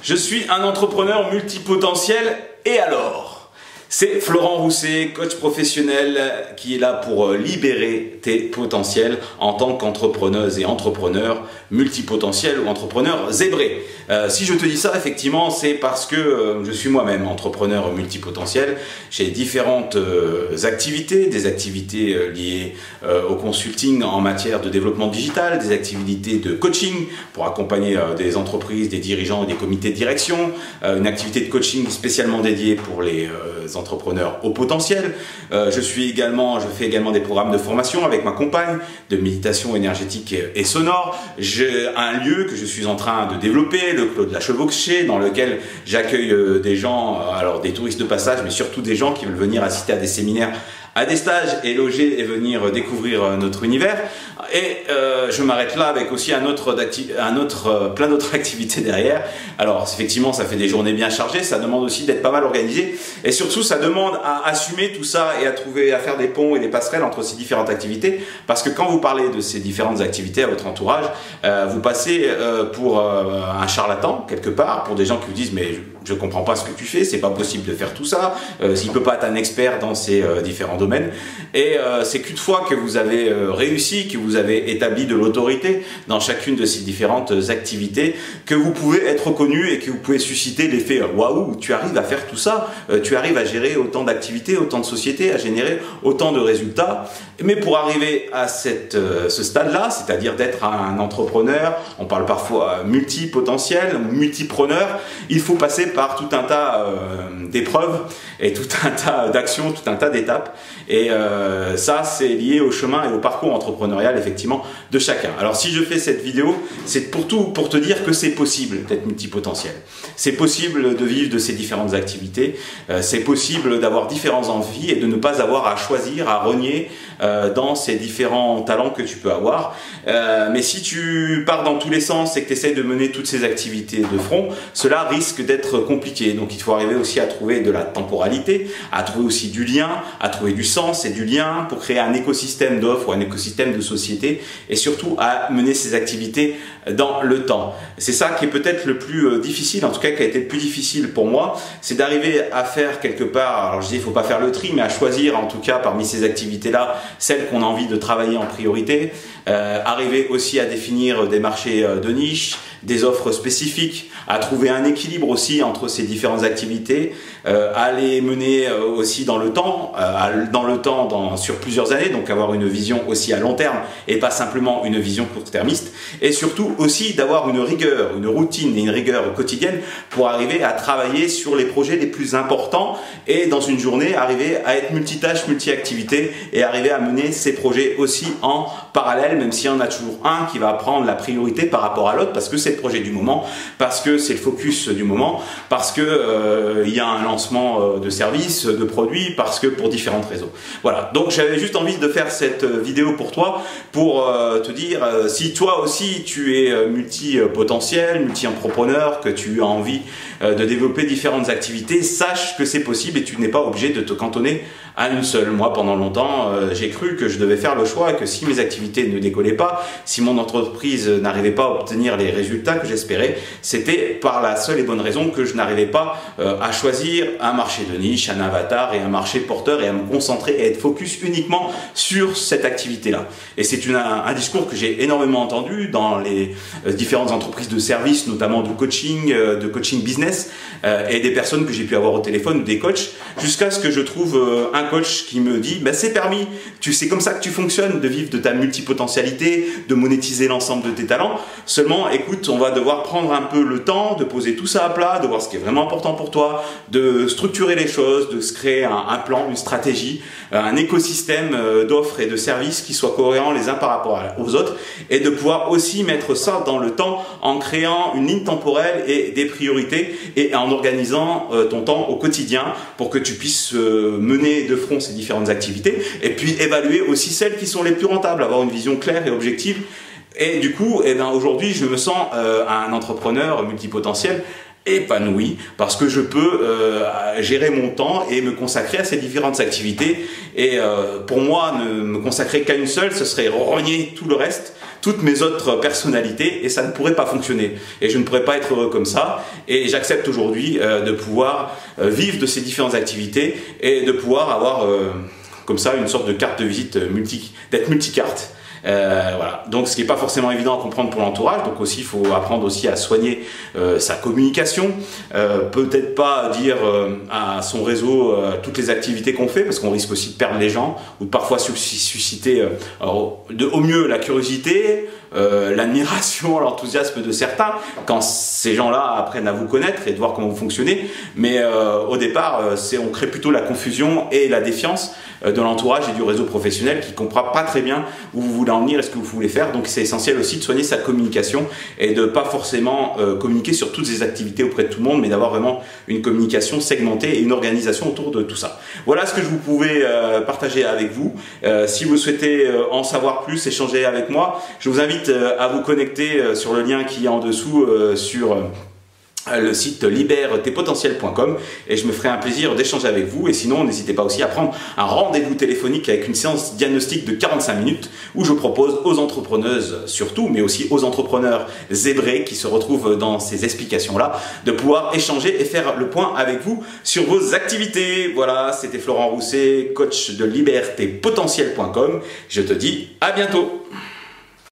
Je suis un entrepreneur multipotentiel et alors? C'est Florent Rousset, coach professionnel qui est là pour libérer tes potentiels en tant qu'entrepreneuse et entrepreneur multipotentiel ou entrepreneur zébré. Si je te dis ça, effectivement, c'est parce que je suis moi-même entrepreneur multipotentiel. J'ai différentes activités, des activités liées au consulting en matière de développement digital, des activités de coaching pour accompagner des entreprises, des dirigeants et des comités de direction, une activité de coaching spécialement dédiée pour les entrepreneurs au potentiel. Je fais également des programmes de formation avec ma compagne, de méditation énergétique et sonore. J'ai un lieu que je suis en train de développer, le Clos de la Chevauchée, dans lequel j'accueille des gens, alors des touristes de passage, mais surtout des gens qui veulent venir assister à des séminaires, à des stages et loger et venir découvrir notre univers. Et je m'arrête là avec aussi plein d'autres activités derrière. Alors effectivement, ça fait des journées bien chargées, ça demande aussi d'être pas mal organisé et surtout ça demande à assumer tout ça et à faire des ponts et des passerelles entre ces différentes activités, parce que quand vous parlez de ces différentes activités à votre entourage, vous passez pour un charlatan quelque part, pour des gens qui vous disent mais je comprends pas ce que tu fais, c'est pas possible de faire tout ça, s'il peut pas être un expert dans ces différents domaines. Et c'est qu'une fois que vous avez réussi, que vous avez établi de l'autorité dans chacune de ces différentes activités, que vous pouvez être reconnu et que vous pouvez susciter l'effet waouh, tu arrives à faire tout ça, tu arrives à gérer autant d'activités, autant de sociétés, à générer autant de résultats. Mais pour arriver à ce stade-là, c'est-à-dire d'être un entrepreneur, on parle parfois multipotentiel, multipreneur, il faut passer par tout un tas d'épreuves et tout un tas d'actions, tout un tas d'étapes. Et ça, c'est lié au chemin et au parcours entrepreneurial, effectivement, de chacun. Alors, si je fais cette vidéo, c'est pour te dire que c'est possible d'être multipotentiel. C'est possible de vivre de ces différentes activités. C'est possible d'avoir différentes envies et de ne pas avoir à choisir, à renier dans ces différents talents que tu peux avoir. Mais si tu pars dans tous les sens et que tu essaies de mener toutes ces activités de front, cela risque d'être compliqué. Donc, il faut arriver aussi à trouver de la temporalité, à trouver aussi du lien, à trouver du sens et du lien pour créer un écosystème d'offres ou un écosystème de société, et surtout à mener ces activités dans le temps. C'est ça qui est peut-être le plus difficile, en tout cas qui a été le plus difficile pour moi, c'est d'arriver à faire quelque part, alors je dis il ne faut pas faire le tri, mais à choisir en tout cas parmi ces activités-là, celles qu'on a envie de travailler en priorité, arriver aussi à définir des marchés de niche, des offres spécifiques, à trouver un équilibre aussi entre ces différentes activités, à les mener aussi dans le temps, sur plusieurs années, donc avoir une vision aussi à long terme et pas simplement une vision court-termiste, et surtout aussi d'avoir une rigueur, une routine et une rigueur quotidienne pour arriver à travailler sur les projets les plus importants et dans une journée arriver à être multitâche, multi-activité et arriver à mener ces projets aussi en parallèle, même s'il y en a toujours un qui va prendre la priorité par rapport à l'autre, parce que c'est le projet du moment, parce que c'est le focus du moment, parce que il y a un lancement de services, de produits, parce que pour différentes raisons. Voilà, donc j'avais juste envie de faire cette vidéo pour toi, pour te dire, si toi aussi tu es multipotentiel, multi-entrepreneur, que tu as envie de développer différentes activités, sache que c'est possible et tu n'es pas obligé de te cantonner à une seule. Moi, pendant longtemps, j'ai cru que je devais faire le choix et que si mes activités ne décollaient pas, si mon entreprise n'arrivait pas à obtenir les résultats que j'espérais, c'était par la seule et bonne raison que je n'arrivais pas à choisir un marché de niche, un avatar et un marché porteur et à me concentrer et être focus uniquement sur cette activité-là. Et c'est un discours que j'ai énormément entendu dans les différentes entreprises de services, notamment de coaching business, et des personnes que j'ai pu avoir au téléphone ou des coachs, jusqu'à ce que je trouve un coach qui me dit bah, c'est permis, c'est comme ça que tu fonctionnes, de vivre de ta multipotentialité, de monétiser l'ensemble de tes talents. Seulement, écoute, on va devoir prendre un peu le temps de poser tout ça à plat, de voir ce qui est vraiment important pour toi, de structurer les choses, de se créer un plan, une stratégie, un écosystème d'offres et de services qui soient cohérents les uns par rapport aux autres, et de pouvoir aussi mettre ça dans le temps en créant une ligne temporelle et des priorités et en organisant ton temps au quotidien pour que tu puisses mener de front ces différentes activités et puis évaluer aussi celles qui sont les plus rentables, avoir une vision claire et objective. Et du coup, aujourd'hui, je me sens un entrepreneur multipotentiel épanoui parce que je peux gérer mon temps et me consacrer à ces différentes activités. Et pour moi, ne me consacrer qu'à une seule, ce serait renier tout le reste, toutes mes autres personnalités, et ça ne pourrait pas fonctionner. Et je ne pourrais pas être heureux comme ça. Et j'accepte aujourd'hui de pouvoir vivre de ces différentes activités et de pouvoir avoir comme ça une sorte de carte de visite d'être multicarte. Voilà. Donc ce qui n'est pas forcément évident à comprendre pour l'entourage, donc aussi il faut apprendre aussi à soigner sa communication, peut-être pas dire à son réseau toutes les activités qu'on fait parce qu'on risque aussi de perdre les gens ou de parfois susciter au mieux la curiosité, l'admiration, l'enthousiasme de certains quand ces gens-là apprennent à vous connaître et de voir comment vous fonctionnez, mais au départ on crée plutôt la confusion et la défiance de l'entourage et du réseau professionnel qui ne comprend pas très bien où vous voulez en venir et ce que vous voulez faire. Donc c'est essentiel aussi de soigner sa communication et de pas forcément communiquer sur toutes ces activités auprès de tout le monde, mais d'avoir vraiment une communication segmentée et une organisation autour de tout ça. Voilà ce que je vous pouvais partager avec vous. Si vous souhaitez en savoir plus, échanger avec moi, je vous invite à vous connecter sur le lien qui est en dessous sur le site libertespotentiel.com et je me ferai un plaisir d'échanger avec vous. Et sinon, n'hésitez pas aussi à prendre un rendez-vous téléphonique avec une séance diagnostique de 45 minutes où je propose aux entrepreneuses surtout, mais aussi aux entrepreneurs zébrés qui se retrouvent dans ces explications-là, de pouvoir échanger et faire le point avec vous sur vos activités. Voilà, c'était Florent Rousset, coach de libertespotentiel.com. Je te dis à bientôt.